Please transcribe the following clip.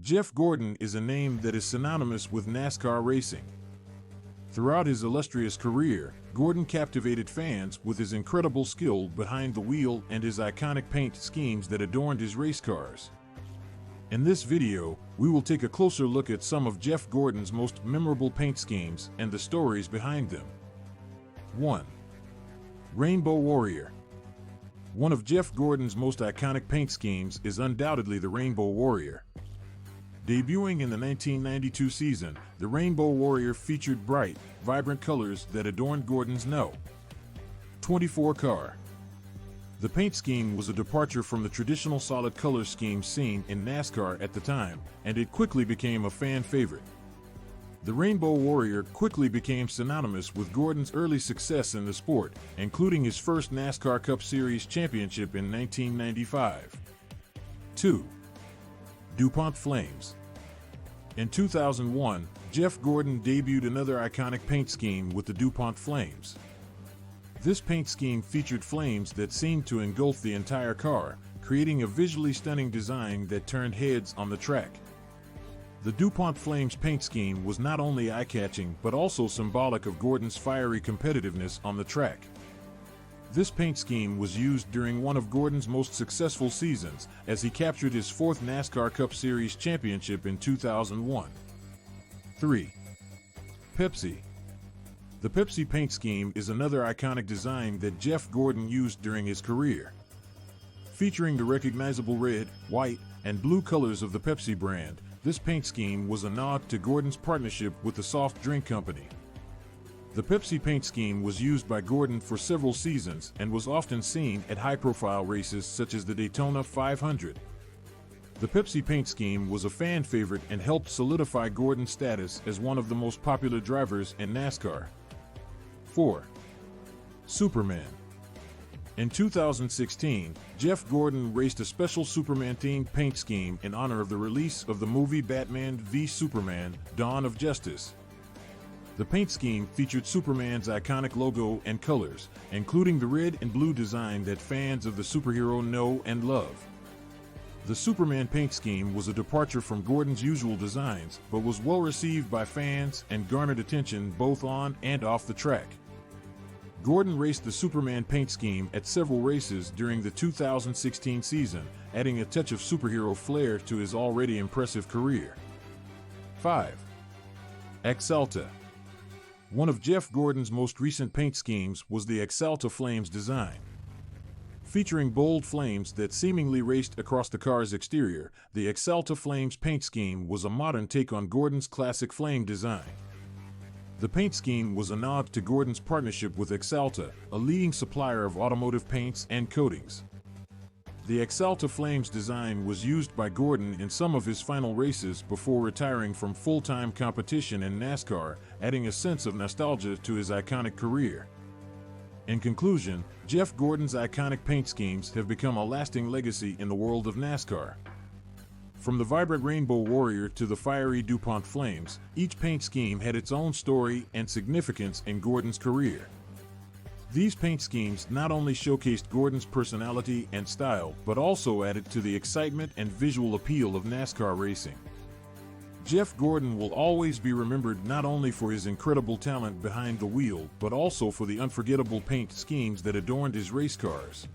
Jeff Gordon is a name that is synonymous with NASCAR racing. Throughout his illustrious career, Gordon captivated fans with his incredible skill behind the wheel and his iconic paint schemes that adorned his race cars. In this video, we will take a closer look at some of Jeff Gordon's most memorable paint schemes and the stories behind them. 1. Rainbow Warrior. One of Jeff Gordon's most iconic paint schemes is undoubtedly the Rainbow Warrior. Debuting in the 1992 season, the Rainbow Warrior featured bright, vibrant colors that adorned Gordon's No. 24 car. The paint scheme was a departure from the traditional solid color scheme seen in NASCAR at the time, and it quickly became a fan favorite. The Rainbow Warrior quickly became synonymous with Gordon's early success in the sport, including his first NASCAR Cup Series championship in 1995. 2. DuPont Flames. In 2001, Jeff Gordon debuted another iconic paint scheme with the DuPont Flames. This paint scheme featured flames that seemed to engulf the entire car, creating a visually stunning design that turned heads on the track. The DuPont Flames paint scheme was not only eye-catching but also symbolic of Gordon's fiery competitiveness on the track. This paint scheme was used during one of Gordon's most successful seasons, as he captured his fourth NASCAR Cup Series championship in 2001. 3. Pepsi. The Pepsi paint scheme is another iconic design that Jeff Gordon used during his career. Featuring the recognizable red, white, and blue colors of the Pepsi brand, this paint scheme was a nod to Gordon's partnership with the soft drink company. The Pepsi paint scheme was used by Gordon for several seasons and was often seen at high-profile races such as the Daytona 500. The Pepsi paint scheme was a fan favorite and helped solidify Gordon's status as one of the most popular drivers in NASCAR. 4. Superman. In 2016, Jeff Gordon raced a special Superman-themed paint scheme in honor of the release of the movie Batman v Superman: Dawn of Justice. The paint scheme featured Superman's iconic logo and colors, including the red and blue design that fans of the superhero know and love. The Superman paint scheme was a departure from Gordon's usual designs, but was well received by fans and garnered attention both on and off the track. Gordon raced the Superman paint scheme at several races during the 2016 season, adding a touch of superhero flair to his already impressive career. 5. Axalta. One of Jeff Gordon's most recent paint schemes was the Axalta Flames design. Featuring bold flames that seemingly raced across the car's exterior, the Axalta Flames paint scheme was a modern take on Gordon's classic flame design. The paint scheme was a nod to Gordon's partnership with Axalta, a leading supplier of automotive paints and coatings. The Axalta Flames design was used by Gordon in some of his final races before retiring from full-time competition in NASCAR, adding a sense of nostalgia to his iconic career. In conclusion, Jeff Gordon's iconic paint schemes have become a lasting legacy in the world of NASCAR. From the vibrant Rainbow Warrior to the fiery DuPont Flames, each paint scheme had its own story and significance in Gordon's career. These paint schemes not only showcased Gordon's personality and style, but also added to the excitement and visual appeal of NASCAR racing. Jeff Gordon will always be remembered not only for his incredible talent behind the wheel, but also for the unforgettable paint schemes that adorned his race cars.